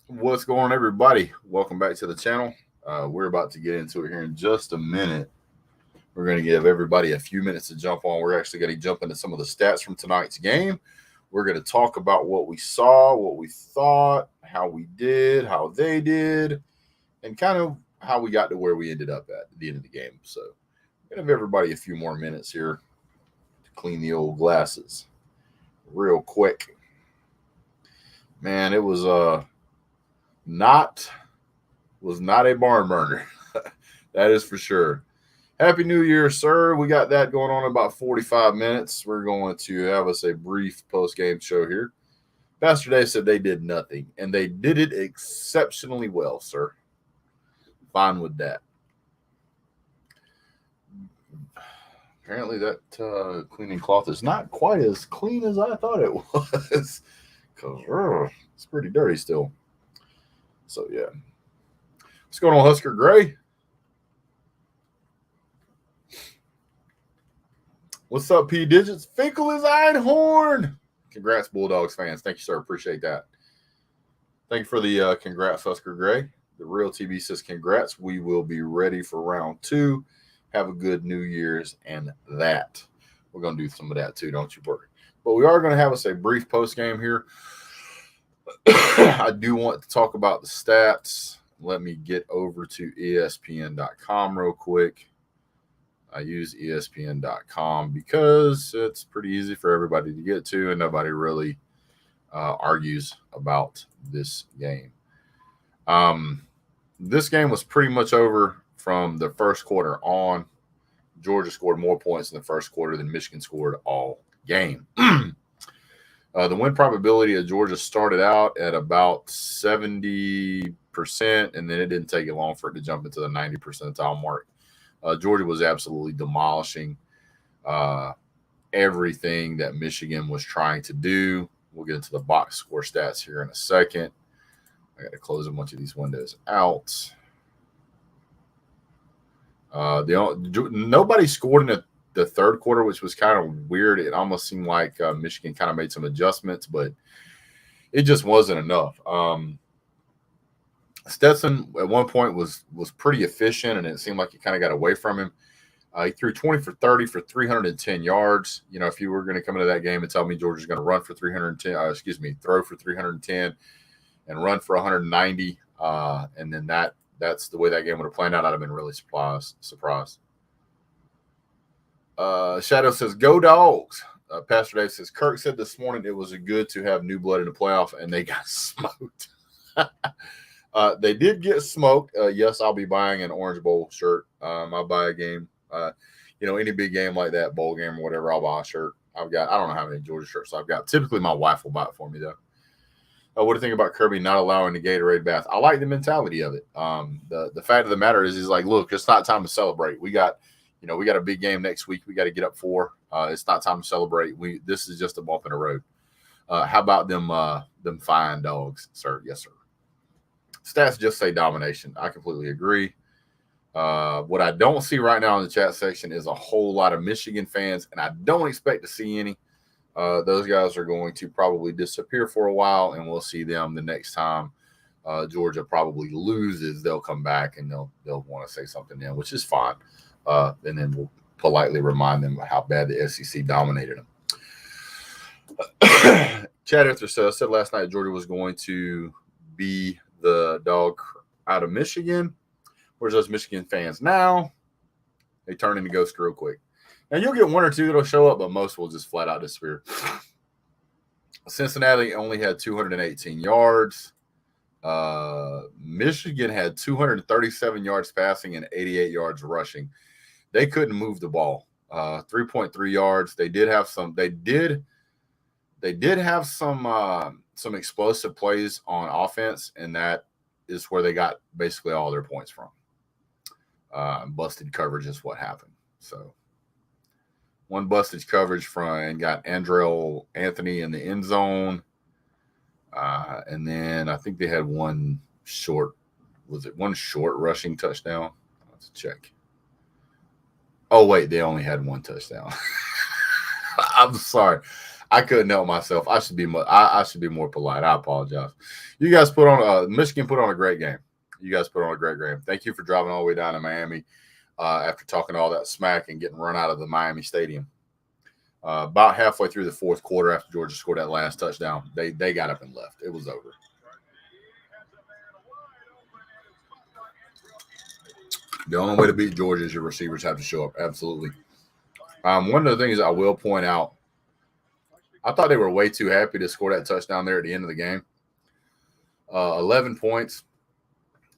What's going on, everybody? Welcome back to the channel. We're about to get into it here in just a minute. We're going to give everybody a few minutes to jump on. We're actually going to jump into some of the stats from tonight's game. We're going to talk about what we saw, what we thought, how we did, how they did, and kind of how we got to where we ended up at the end of the game. So, I'm going to give everybody a few more minutes here to clean the old glasses real quick. Man, it was not a barn burner. That is for sure. Happy New Year, sir. We got that going on in about 45 minutes. We're going to have us a brief post-game show here. Pastor Dave said they did nothing, and they did it exceptionally well, sir. Fine with that. Apparently that cleaning cloth is not quite as clean as I thought it was. Because it's pretty dirty still. So, yeah. What's going on, Husker Gray? What's up, P Digits? Finkel is Einhorn. Congrats, Bulldogs fans. Thank you, sir. Appreciate that. Thank you for the congrats, Husker Gray. The real TV says congrats. We will be ready for round 2. Have a good New Year's and that. We're going to do some of that too, don't you worry. But we are going to have us a brief post game here. I do want to talk about the stats. Let me get over to ESPN.com real quick. I use ESPN.com because it's pretty easy for everybody to get to, and nobody really argues about this game. This game was pretty much over from the first quarter on. Georgia scored more points in the first quarter than Michigan scored all game. The win probability of Georgia started out at about 70%, and then it didn't take it long for it to jump into the 90 percentile mark. Georgia was absolutely demolishing everything that Michigan was trying to do. We'll get into the box score stats here in a second. I got to close a bunch of these windows out. Nobody scored in the third quarter, which was kind of weird. It almost seemed like Michigan kind of made some adjustments, but it just wasn't enough. Stetson at one point was pretty efficient, and it seemed like he kind of got away from him. He threw 20 for 30 for 310 yards. You know, if you were going to come into that game and tell me Georgia's going to run for 310, throw for 310 and run for 190, and then that's the way that game would have played out, I'd have been really surprised. Shadow says, go Dogs. Pastor Dave says, Kirk said this morning it was good to have new blood in the playoff, and they got smoked. They did get smoked. Yes, I'll be buying an Orange Bowl shirt. I'll buy a game. Any big game like that, bowl game or whatever, I'll buy a shirt. I don't know how many Georgia shirts I've got. Typically, my wife will buy it for me, though. What do you think about Kirby not allowing the Gatorade bath? I like the mentality of it. The fact of the matter is he's like, look, it's not time to celebrate. We got a big game next week. We got to get up for. It's not time to celebrate. This is just a bump in the road. How about them fine dogs, sir? Yes, sir. Stats just say domination. I completely agree. What I don't see right now in the chat section is a whole lot of Michigan fans, and I don't expect to see any. Those guys are going to probably disappear for a while, and we'll see them the next time Georgia probably loses. They'll come back and they'll want to say something then, which is fine. And then we'll politely remind them how bad the SEC dominated them. Chad Arthur said last night Georgia was going to be the dog out of Michigan. Where's those Michigan fans now? They turn into ghosts real quick. Now, you'll get one or two that'll show up, but most will just flat out disappear. Cincinnati only had 218 yards. Michigan had 237 yards passing and 88 yards rushing. They couldn't move the ball. 3.3 yards. They did have some. They did have some explosive plays on offense, and that is where they got basically all their points from. Busted coverage is what happened. So one busted coverage and got Andrell Anthony in the end zone. And then I think they had one short rushing touchdown? Let's check. Oh, wait, they only had one touchdown. I'm sorry. I couldn't help myself. I should be more polite. I apologize. You guys put on Michigan put on a great game. You guys put on a great game. Thank you for driving all the way down to Miami after talking all that smack and getting run out of the Miami Stadium. About halfway through the fourth quarter, after Georgia scored that last touchdown, they got up and left. It was over. The only way to beat Georgia is your receivers have to show up. Absolutely. One of the things I will point out, I thought they were way too happy to score that touchdown there at the end of the game. 11 points.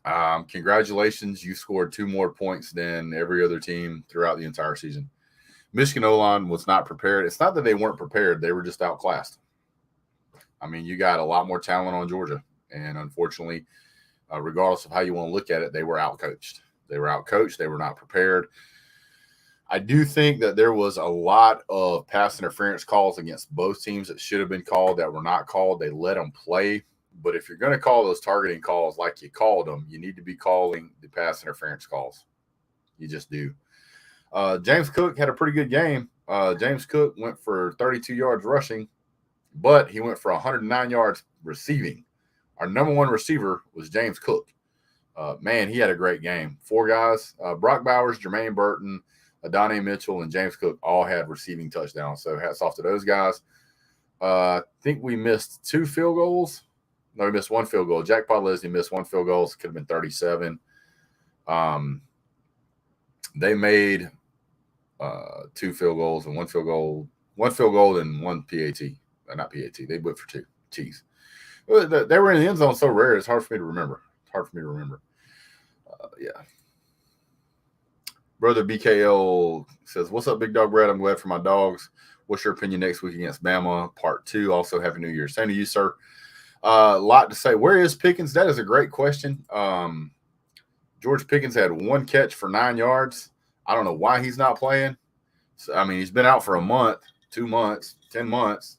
Congratulations. You scored 2 more points than every other team throughout the entire season. Michigan O-line was not prepared. It's not that they weren't prepared. They were just outclassed. I mean, you got a lot more talent on Georgia. And unfortunately, regardless of how you want to look at it, they were outcoached. They were outcoached. They were not prepared. I do think that there was a lot of pass interference calls against both teams that should have been called that were not called. They let them play. But if you're going to call those targeting calls like you called them, you need to be calling the pass interference calls. You just do. James Cook had a pretty good game. James Cook went for 32 yards rushing, but he went for 109 yards receiving. Our number one receiver was James Cook. Man, he had a great game. 4 guys, Brock Bowers, Jermaine Burton, Adonai Mitchell, and James Cook all had receiving touchdowns. So hats off to those guys. I think we missed 2 field goals. No, we missed 1 field goal. Jack Podlesny missed 1 field goal. It could have been 37. They made 2 field goals and 1 field goal and 1 PAT. Not PAT. They went for 2 T's. They were in the end zone so rare. It's hard for me to remember. Yeah. Brother BKL says, "What's up, Big Dog Brad? I'm glad for my dogs. What's your opinion next week against Bama? Part 2. Also, Happy New Year." Same to you, sir. A lot to say. Where is Pickens? That is a great question. George Pickens had 1 catch for 9 yards. I don't know why he's not playing. So, I mean, he's been out for a month, 2 months, 10 months.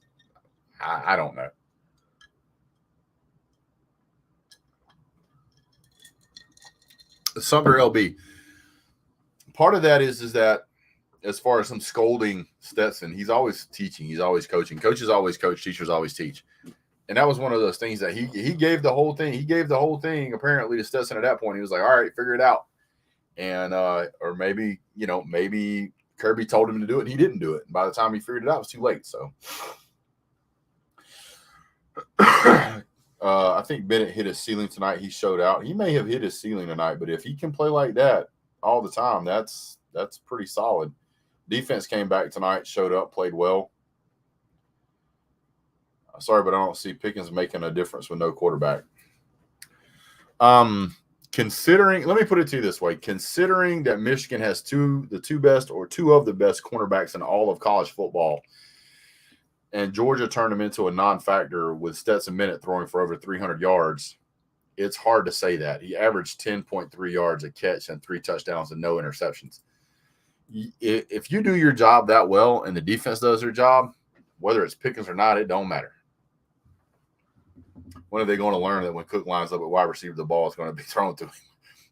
I don't know. Sumner LB. Part of that is that as far as him scolding Stetson, he's always teaching. He's always coaching. Coaches always coach. Teachers always teach. And that was one of those things that he gave the whole thing. He gave the whole thing apparently to Stetson at that point. He was like, all right, figure it out. And or maybe Kirby told him to do it and he didn't do it. And by the time he figured it out, it was too late. So I think Bennett hit his ceiling tonight. He showed out. He may have hit his ceiling tonight, but if he can play like that all the time, that's pretty solid. Defense came back tonight, showed up, played well. Sorry, but I don't see Pickens making a difference with no quarterback. Considering, let me put it to you this way, considering that Michigan has 2 of the best cornerbacks in all of college football, and Georgia turned him into a non-factor with Stetson Bennett throwing for over 300 yards, it's hard to say that. He averaged 10.3 yards a catch and 3 touchdowns and no interceptions. If you do your job that well and the defense does their job, whether it's Pickens or not, it don't matter. When are they going to learn that when Cook lines up at wide receiver, the ball is going to be thrown to him?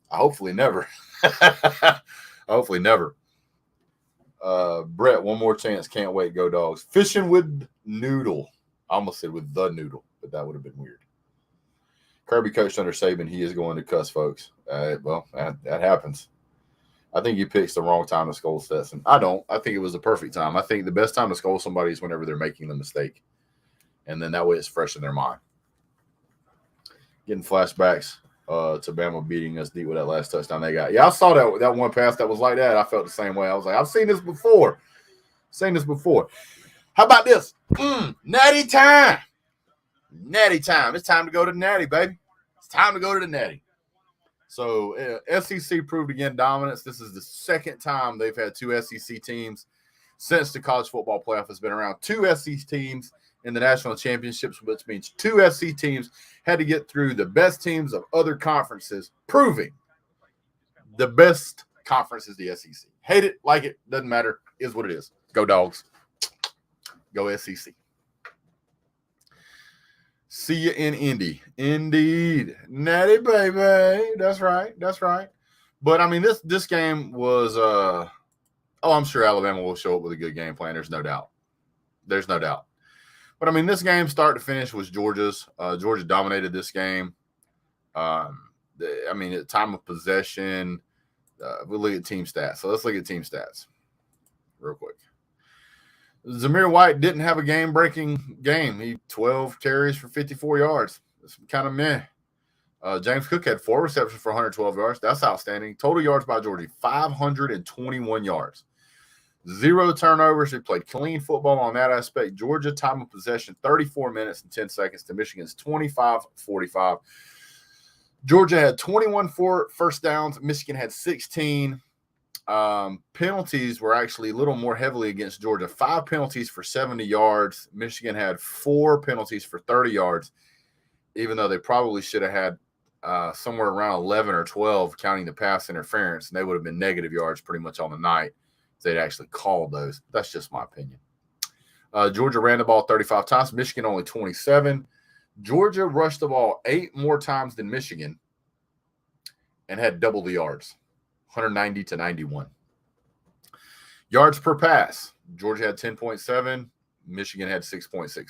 Hopefully never. Hopefully never. Brett, one more chance. Can't wait. Go Dogs. Fishing with Noodle. I almost said with the Noodle, but that would have been weird. Kirby coached under Saban. He is going to cuss folks. Well, that happens. I think he picks the wrong time to scold Stetson. I don't. I think it was the perfect time. I think the best time to scold somebody is whenever they're making the mistake. And then that way it's fresh in their mind. Getting flashbacks to Bama beating us deep with that last touchdown they got. Yeah, I saw that one pass that was like that. I felt the same way. I was like, I've seen this before. How about this? Natty time. Natty time. It's time to go to the Natty, baby. It's time to go to the Natty. So SEC proved again dominance. This is the second time they've had 2 SEC teams since the college football playoff has been around. 2 SEC teams in the national championships, which means 2 SEC teams had to get through the best teams of other conferences, proving the best conference is the SEC. Hate it, like it, doesn't matter, is what it is. Go Dogs. Go SEC. See you in Indy. Indeed. Natty, baby. That's right. But, I mean, this game was I'm sure Alabama will show up with a good game plan. There's no doubt. But I mean, this game start to finish was Georgia's. Georgia dominated this game. I mean, at time of possession, we'll look at team stats. So let's look at team stats real quick. Zamir White didn't have a game-breaking game. He 12 carries for 54 yards. It's kind of meh. James Cook had 4 receptions for 112 yards. That's outstanding. Total yards by Georgia, 521 yards. 0 turnovers. They played clean football on that aspect. Georgia, time of possession, 34 minutes and 10 seconds to Michigan's 25-45. Georgia had 21 first downs. Michigan had 16. Penalties were actually a little more heavily against Georgia. 5 penalties for 70 yards. Michigan had 4 penalties for 30 yards, even though they probably should have had somewhere around 11 or 12 counting the pass interference, and they would have been negative yards pretty much on the night if they'd actually called those. That's just my opinion. Georgia ran the ball 35 times. Michigan only 27. Georgia rushed the ball 8 more times than Michigan and had double the yards, 190 to 91. Yards per pass. Georgia had 10.7. Michigan had 6.6.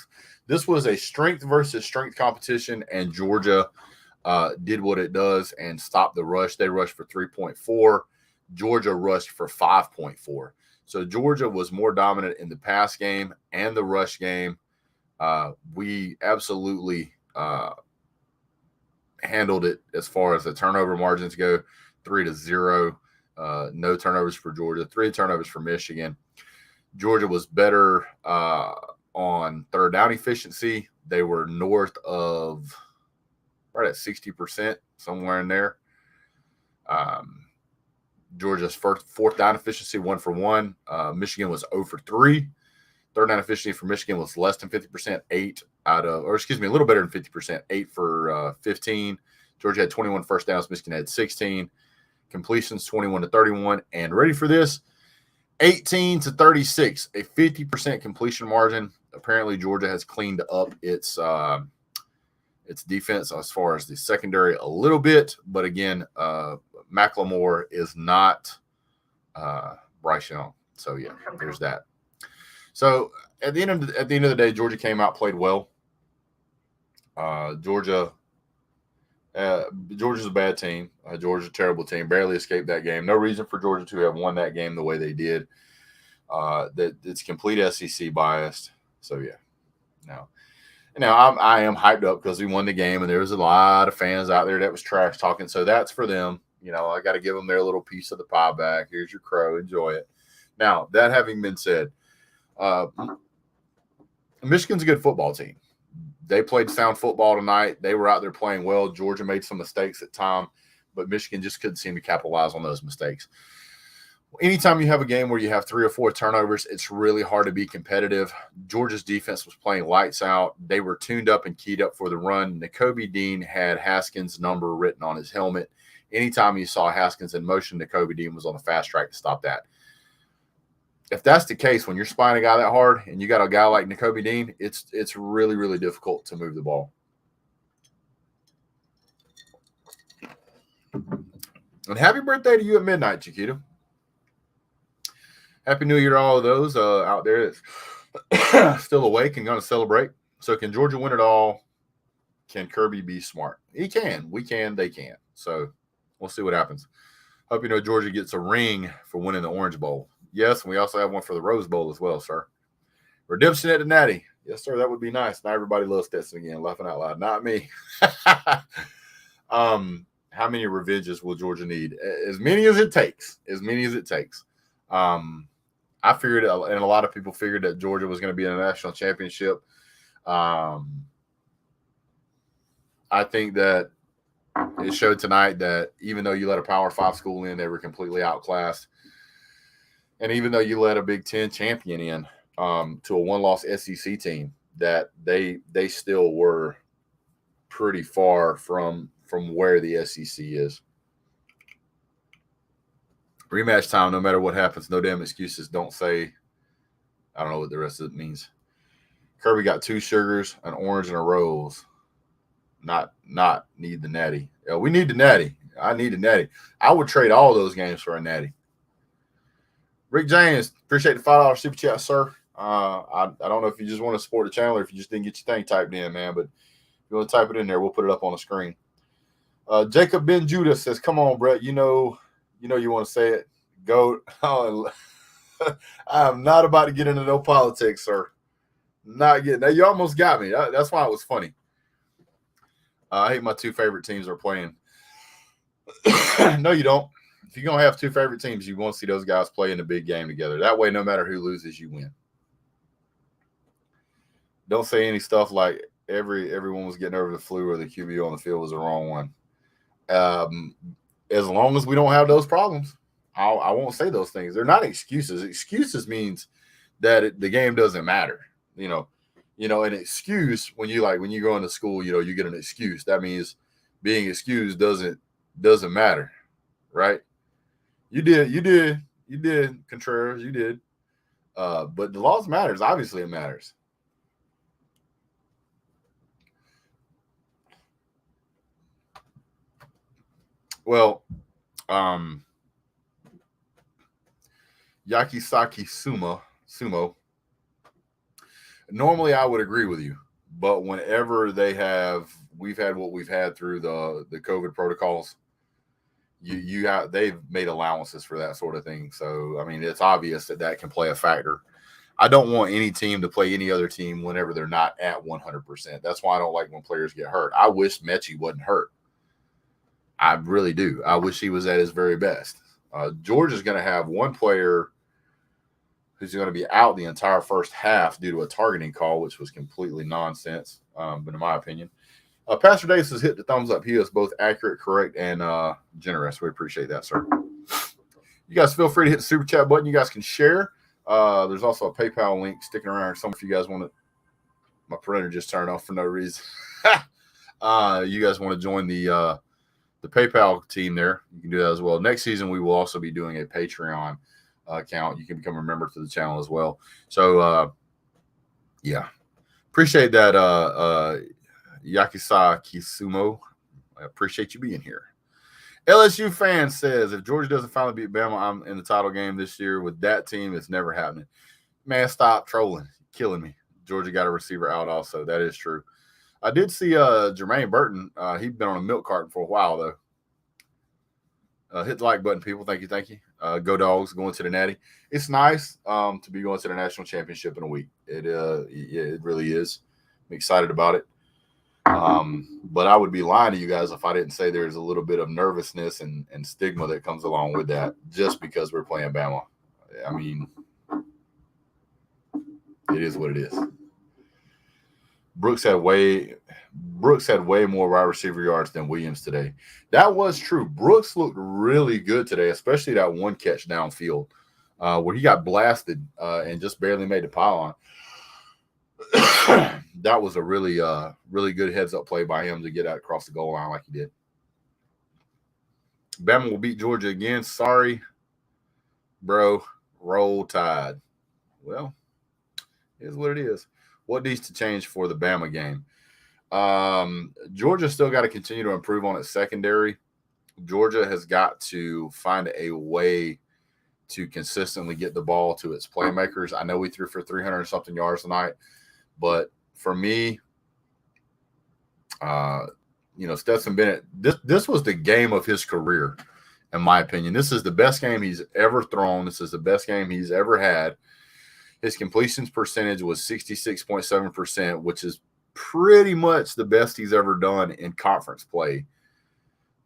This was a strength versus strength competition, and Georgia did what it does and stopped the rush. They rushed for 3.4. Georgia rushed for 5.4. So Georgia was more dominant in the pass game and the rush game. We absolutely handled it as far as the turnover margins go, 3-0. No turnovers for Georgia, 3 turnovers for Michigan. Georgia was better on third down efficiency. They were north of right at 60%, somewhere in there. Georgia's fourth down efficiency, 1 for 1. Michigan was 0 for 3. Third down efficiency for Michigan was less than 50%, a little better than 50%, 8 for 15. Georgia had 21 first downs. Michigan had 16. Completions, 21 to 31. And ready for this, 18 to 36, a 50% completion margin. Apparently, Georgia has cleaned up its defense as far as the secondary a little bit. But again, McLemore is not Bryce Young. So, yeah, there's that. So at the end of the day, Georgia came out, played well. Georgia's a bad team. Georgia's a terrible team. Barely escaped that game. No reason for Georgia to have won that game the way they did. That it's complete SEC biased. So yeah, no. Now I am hyped up because we won the game, and there was a lot of fans out there that was trash talking. So that's for them. I got to give them their little piece of the pie back. Here's your crow. Enjoy it. Now that having been said, Michigan's a good football team. They played sound football tonight. They were out there playing well. Georgia made some mistakes at time, but Michigan just couldn't seem to capitalize on those mistakes. Anytime you have a game where you have 3 or 4 turnovers, it's really hard to be competitive. Georgia's defense was playing lights out. They were tuned up and keyed up for the run. Nakobe Dean had Haskins' number written on his helmet. Anytime you saw Haskins in motion, Nakobe Dean was on the fast track to stop that. If that's the case, when you're spying a guy that hard and you got a guy like Nakobe Dean, it's really, really difficult to move the ball. And happy birthday to you at midnight, Chiquita. Happy New Year to all of those out there that's still awake and going to celebrate. So can Georgia win it all? Can Kirby be smart? He can. We can. They can. So we'll see what happens. Hope you know Georgia gets a ring for winning the Orange Bowl. Yes, and we also have one for the Rose Bowl as well, sir. Redemption at the Natty. Yes, sir. That would be nice. Now everybody loves Stetson again. Laughing out loud. Not me. How many revenges will Georgia need? As many as it takes. As many as it takes. I figured, and a lot of people figured that Georgia was going to be in a national championship. I think that it showed tonight that even though you let a Power 5 school in, they were completely outclassed. And even though you let a Big Ten champion in to a one-loss SEC team, that they still were pretty far from where the SEC is. Rematch time, no matter what happens, no damn excuses. Don't say, I don't know what the rest of it means. Kirby got 2 sugars, an orange, and a rose. Not need the natty. Yeah, we need the natty. I need the natty. I would trade all those games for a natty. Rick James, appreciate the $5 super chat, sir. I don't know if you just want to support the channel or if you just didn't get your thing typed in, man. But if you want to type it in there, we'll put it up on the screen. Jacob Ben Judah says, "Come on, Brett. You know you want to say it. Go." Oh, I'm not about to get into no politics, sir. Not getting that. You almost got me. That's why it was funny. I hate my two favorite teams are playing. No, you don't. If you're gonna have two favorite teams, you want to see those guys play in a big game together. That way, no matter who loses, you win. Don't say any stuff like everyone was getting over the flu or the QB on the field was the wrong one. As long as we don't have those problems, I won't say those things. They're not excuses. Excuses means that the game doesn't matter. An excuse when you go into school, you get an excuse. That means being excused doesn't matter, right? You did, Contreras, you did. But the loss matters. Obviously, it matters. Well, Yakisaki Sumo. Normally, I would agree with you, but whenever we've had what we've had through the COVID protocols, they've made allowances for that sort of thing. So, I mean, it's obvious that can play a factor. I don't want any team to play any other team whenever they're not at 100%. That's why I don't like when players get hurt. I wish Mechie wasn't hurt. I really do. I wish he was at his very best. Georgia's going to have one player who's going to be out the entire first half due to a targeting call, which was completely nonsense, but in my opinion. Pastor Davis has hit the thumbs up. He is both accurate, correct, and generous. We appreciate that, sir. You guys feel free to hit the super chat button. You guys can share. There's also a PayPal link sticking around. Some if you guys want to. My printer just turned off for no reason. You guys want to join the PayPal team there, you can do that as well. Next season, we will also be doing a Patreon account. You can become a member to the channel as well. So, yeah. Appreciate that, Yakisa Kisumo. I appreciate you being here. LSU fan says, if Georgia doesn't finally beat Bama, I'm in the title game this year with that team. It's never happening. Man, stop trolling. You're killing me. Georgia got a receiver out also. That is true. I did see Jermaine Burton. He'd been on a milk carton for a while, though. Hit the like button, people. Thank you. Go Dogs going to the Natty. It's nice to be going to the national championship in a week. It really is. I'm excited about it. But I would be lying to you guys if I didn't say there's a little bit of nervousness and stigma that comes along with that just because we're playing Bama. I mean, it is what it is. Brooks had way more wide receiver yards than Williams today. That was true. Brooks looked really good today, especially that one catch downfield where he got blasted and just barely made the pylon. That was a really good heads-up play by him to get out across the goal line like he did. Bama will beat Georgia again. Sorry, bro. Roll Tide. Well, here's what it is. What needs to change for the Bama game? Georgia still got to continue to improve on its secondary. Georgia has got to find a way to consistently get the ball to its playmakers. I know we threw for 300-something yards tonight, but for me, Stetson Bennett, this was the game of his career, in my opinion. This is the best game he's ever thrown. This is the best game he's ever had. His completions percentage was 66.7%, which is pretty much the best he's ever done in conference play.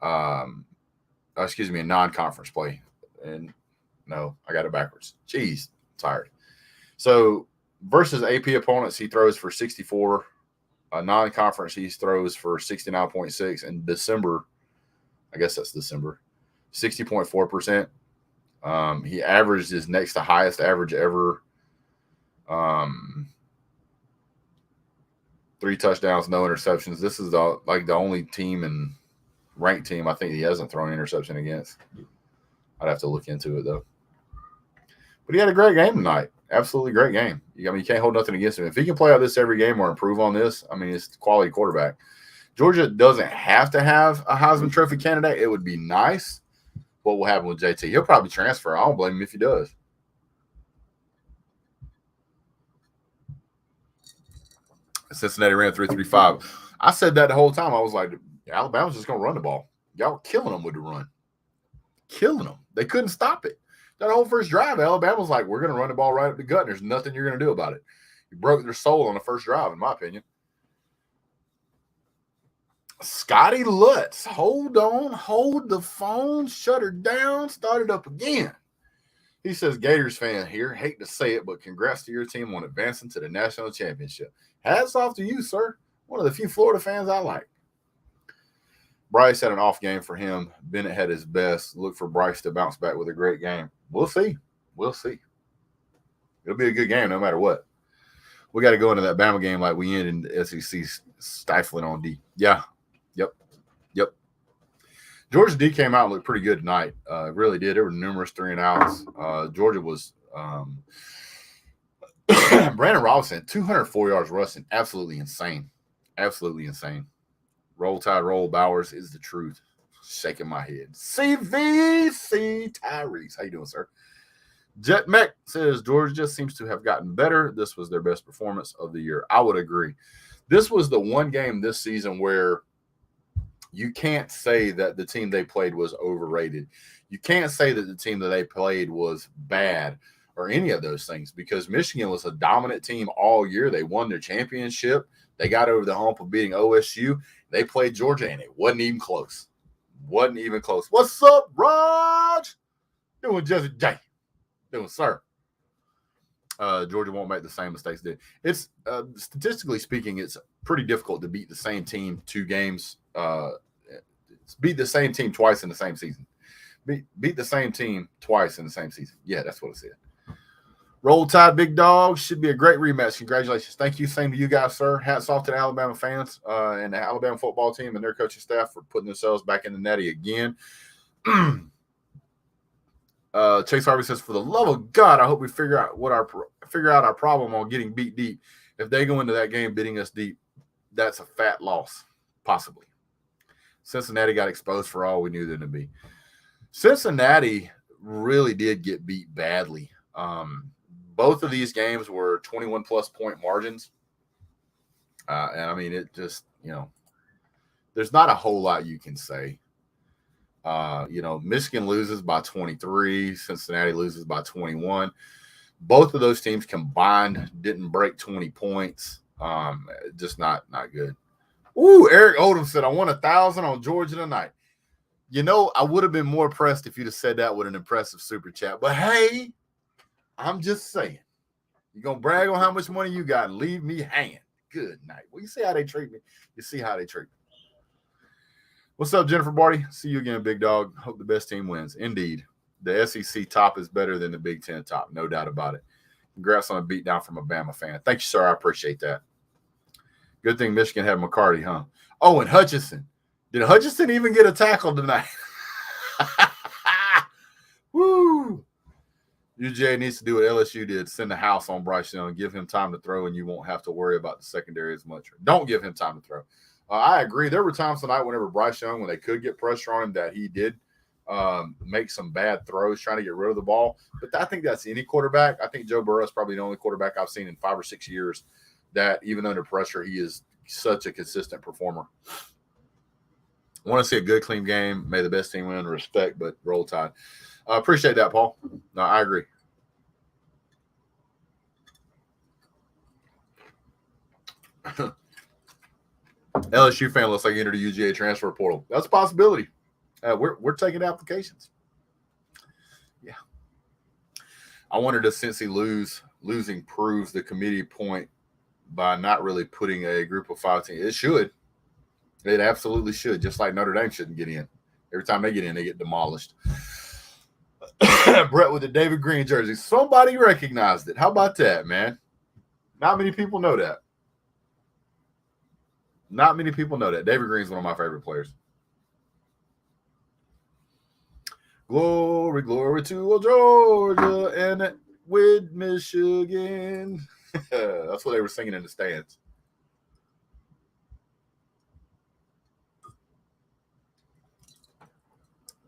In non-conference play. And no, I got it backwards. Jeez, tired. So versus AP opponents, he throws for 64. Non-conference, he throws for 69.6. In December, I guess that's December, 60.4%. He averaged his next to highest average ever. 3 touchdowns, no interceptions. This is the only team and ranked team I think he hasn't thrown an interception against. I'd have to look into it though. But he had a great game tonight. Absolutely great game. You can't hold nothing against him. If he can play out this every game or improve on this, it's quality quarterback. Georgia doesn't have to have a Heisman Trophy candidate. It would be nice. What will happen with JT? He'll probably transfer. I don't blame him if he does. Cincinnati ran 3.35. I said that the whole time. I was like, Alabama's just going to run the ball. Y'all were killing them with the run. Killing them. They couldn't stop it. That whole first drive, Alabama was like, we're going to run the ball right up the gut, and there's nothing you're going to do about it. You broke their soul on the first drive, in my opinion. Scotty Lutz, hold on, hold the phone, shut her down, start it up again. He says, Gators fan here, hate to say it, but congrats to your team on advancing to the national championship. Hats off to you, sir. One of the few Florida fans I like. Bryce had an off game for him. Bennett had his best. Look for Bryce to bounce back with a great game. We'll see. We'll see. It'll be a good game no matter what. We got to go into that Bama game like we ended in the SEC stifling on D. Yeah. Yep. Georgia D came out and looked pretty good tonight. Really did. There were numerous 3-and-outs. Georgia was Brandon Robinson, 204 yards rushing. Absolutely insane. Absolutely insane. Roll Tide, roll Bowers is the truth. Shaking my head. CVC Tyrese. How you doing, sir? Jet Mech says Georgia just seems to have gotten better. This was their best performance of the year. I would agree. This was the one game this season where you can't say that the team they played was overrated. You can't say that the team that they played was bad or any of those things because Michigan was a dominant team all year. They won their championship. They got over the hump of beating OSU. They played Georgia, and it wasn't even close. Wasn't even close. What's up, Raj? Doing Jesse J. Doing, sir. Georgia won't make the same mistakes they did. It's statistically speaking, it's pretty difficult to beat the same team 2 games. Beat the same team twice in the same season. Beat the same team twice in the same season. Yeah, that's what it said. Roll Tide, big dog. Should be a great rematch. Congratulations. Thank you. Same to you guys, sir. Hats off to the Alabama fans and the Alabama football team and their coaching staff for putting themselves back in the netty again. Chase Harvey says, for the love of God, I hope we figure out our problem on getting beat deep. If they go into that game beating us deep, that's a fat loss, possibly. Cincinnati got exposed for all we knew them to be. Cincinnati really did get beat badly. Both of these games were 21-plus point margins. And, I mean, it just, there's not a whole lot you can say. Michigan loses by 23. Cincinnati loses by 21. Both of those teams combined didn't break 20 points. Just not good. Ooh, Eric Odom said, I won 1,000 on Georgia tonight. I would have been more impressed if you'd have said that with an impressive super chat. But, hey, I'm just saying. You're going to brag on how much money you got and leave me hanging. Good night. Well, you see how they treat me. You see how they treat me. What's up, Jennifer Barty? See you again, big dog. Hope the best team wins. Indeed. The SEC top is better than the Big Ten top. No doubt about it. Congrats on a beatdown from a Bama fan. Thank you, sir. I appreciate that. Good thing Michigan had McCarty, huh? Oh, and Hutchinson. Did Hutchinson even get a tackle tonight? Woo! UGA needs to do what LSU did. Send the house on Bryce Young. Give him time to throw, and you won't have to worry about the secondary as much. Don't give him time to throw. I agree. There were times tonight whenever Bryce Young, when they could get pressure on him, that he did make some bad throws trying to get rid of the ball. But I think that's any quarterback. I think Joe Burrow is probably the only quarterback I've seen in 5 or 6 years that even under pressure, he is such a consistent performer. I want to see a good, clean game. May the best team win. Respect, but roll tide. Appreciate that, Paul. No, I agree. LSU fan looks like he entered the UGA transfer portal. That's a possibility. We're taking applications. Yeah. I wonder, does Cincy losing proves the committee point by not really putting a group of 5 teams? It should. It absolutely should. Just like Notre Dame shouldn't get in. Every time they get in, they get demolished. Brett with the David Green jersey. Somebody recognized it. How about that, man? Not many people know that. Not many people know that. David Green's one of my favorite players. Glory, glory to Georgia and with Michigan. That's what they were singing in the stands.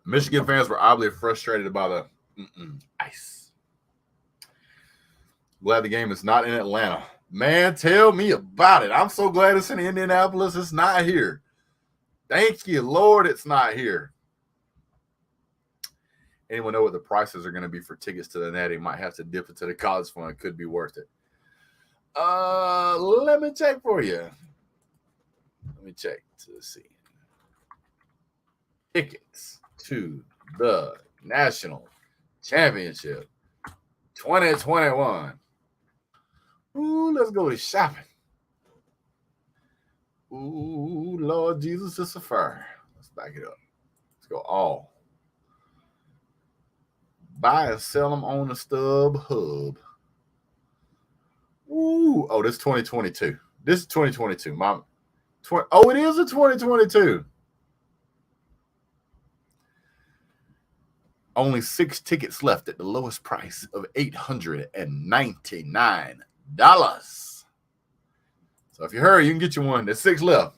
Michigan fans were oddly frustrated by the ice. Glad the game is not in Atlanta. Man, tell me about it. I'm so glad it's in Indianapolis. It's not here. Thank you, Lord, it's not here. Anyone know what the prices are going to be for tickets to the Natty? Might have to dip into the college fund. Could be worth it. Let me check for you. Let me check to see. Tickets to the National Championship 2021. Ooh, let's go to shopping. Ooh, Lord Jesus, it's a fire. Let's back it up. Let's go all. Buy and sell them on the Stub Hub. Ooh, oh, this is 2022. This is 2022. Oh, it is a 2022. Only 6 tickets left at the lowest price of $899. So if you hurry, you can get you one. There's 6 left.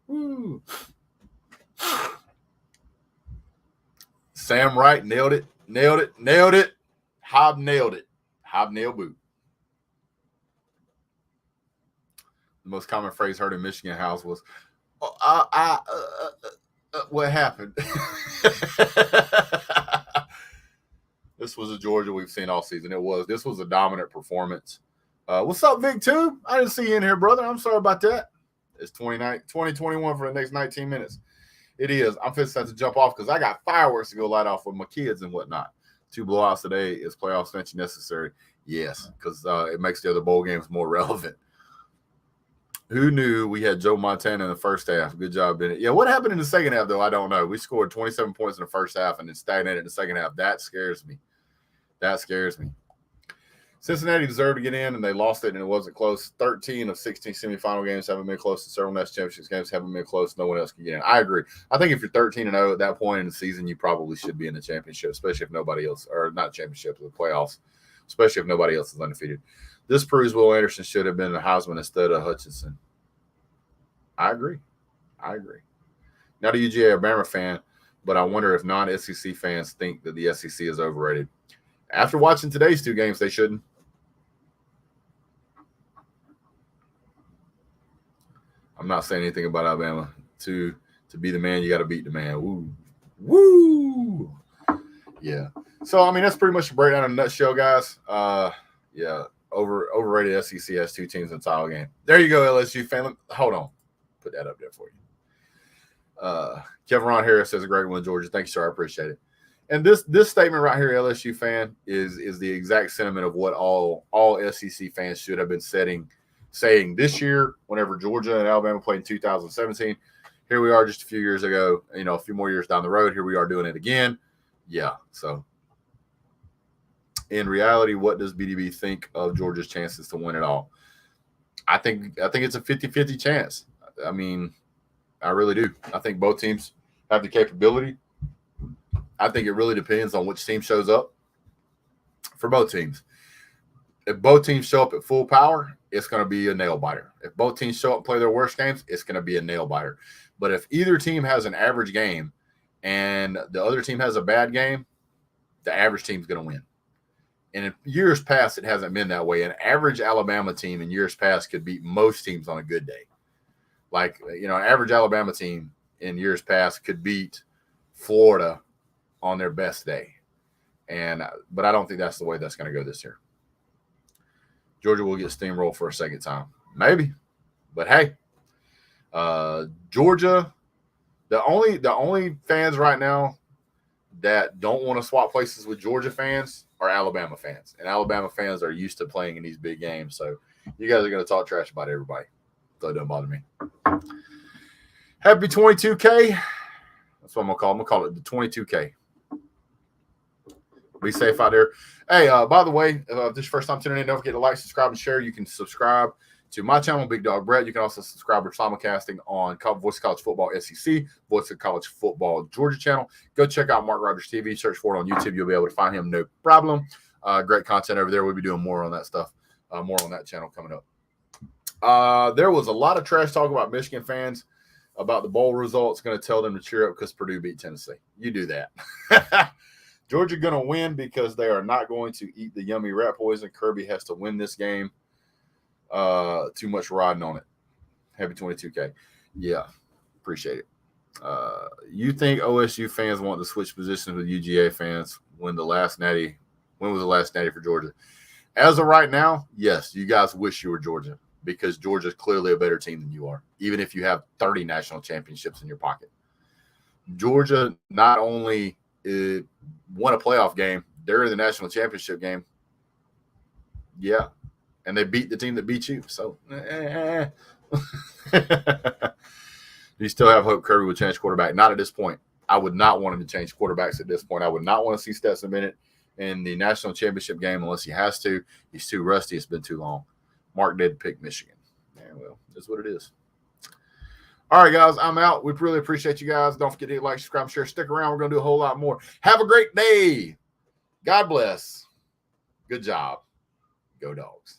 Woo. Sam Wright nailed it. Hobnailed it. Hobnail boot. The most common phrase heard in Michigan house was, what happened? This was a Georgia we've seen all season. This was a dominant performance. What's up, Vic 2? I didn't see you in here, brother. I'm sorry about that. It's 2021 for the next 19 minutes. It is. I'm fixing to jump off because I got fireworks to go light off with my kids and whatnot. 2 blowouts today. Is playoff extension necessary? Yes, because it makes the other bowl games more relevant. Who knew we had Joe Montana in the first half? Good job, Bennett. Yeah, what happened in the second half, though? I don't know. We scored 27 points in the first half and then stagnated in the second half. That scares me. Cincinnati deserved to get in, and they lost it, and it wasn't close. 13 of 16 semifinal games haven't been close. Several national championship games haven't been close. No one else can get in. I agree. I think if you're 13-0 at that point in the season, you probably should be in the championship, especially if nobody else – or not championship, the playoffs, especially if nobody else is undefeated. This proves Will Anderson should have been the Heisman instead of Hutchinson. I agree. Not a UGA or Bama fan, but I wonder if non-SEC fans think that the SEC is overrated. After watching today's 2 games, they shouldn't. I'm not saying anything about Alabama. To be the man, you got to beat the man. Woo. Yeah. So, I mean, that's pretty much a breakdown in a nutshell, guys. Yeah, overrated SEC has 2 teams in the title game. There you go, LSU fan. Hold on. Put that up there for you. Kevin Ron Harris says a great one, Georgia. Thank you, sir. I appreciate it. And this statement right here, LSU fan, is the exact sentiment of what all SEC fans should have been saying this year whenever Georgia and Alabama played in 2017. Here we are just a few years ago, a few more years down the road. Here we are doing it again. Yeah, so in reality, what does BDB think of Georgia's chances to win it all? I think it's a 50-50 chance. I mean, I really do. I think both teams have the capability. I think it really depends on which team shows up for both teams. If both teams show up at full power, it's going to be a nail biter. If both teams show up and play their worst games, it's going to be a nail biter. But if either team has an average game and the other team has a bad game, the average team's going to win. And in years past, it hasn't been that way. An average Alabama team in years past could beat most teams on a good day. Like, an average Alabama team in years past could beat Florida on their best day. But I don't think that's the way that's going to go this year. Georgia will get steamrolled for a second time. Maybe. But hey, Georgia, the only fans right now that don't want to swap places with Georgia fans are Alabama fans. And Alabama fans are used to playing in these big games. So you guys are going to talk trash about everybody. So it doesn't bother me. Happy 22K. That's what I'm going to call it. I'm going to call it the 22K. Be safe out there. Hey, by the way, if this is your first time tuning in, don't forget to like, subscribe, and share. You can subscribe to my channel, Big Dog Brett. You can also subscribe to simulcasting on Voice of College Football SEC, Voice of College Football Georgia channel. Go check out Mark Rogers TV. Search for it on YouTube. You'll be able to find him, no problem. Great content over there. We'll be doing more on that stuff, more on that channel coming up. There was a lot of trash talk about Michigan fans about the bowl results. Going to tell them to cheer up because Purdue beat Tennessee. You do that. Georgia going to win because they are not going to eat the yummy rat poison. Kirby has to win this game. Too much riding on it. Happy 22K. Yeah, appreciate it. You think OSU fans want to switch positions with UGA fans when was the last natty for Georgia? As of right now, yes, you guys wish you were Georgia because Georgia is clearly a better team than you are, even if you have 30 national championships in your pocket. Georgia not only won a playoff game, they're in the national championship game. Yeah, and they beat the team that beat you. So, you still have hope Kirby would change quarterback. Not at this point. I would not want him to change quarterbacks at this point. I would not want to see Stetson Bennett in the national championship game unless he has to. He's too rusty. It's been too long. Mark did pick Michigan. Yeah, well, that's what it is. All right, guys, I'm out. We really appreciate you guys. Don't forget to like, subscribe, share, stick around. We're going to do a whole lot more. Have a great day. God bless. Good job. Go Dogs.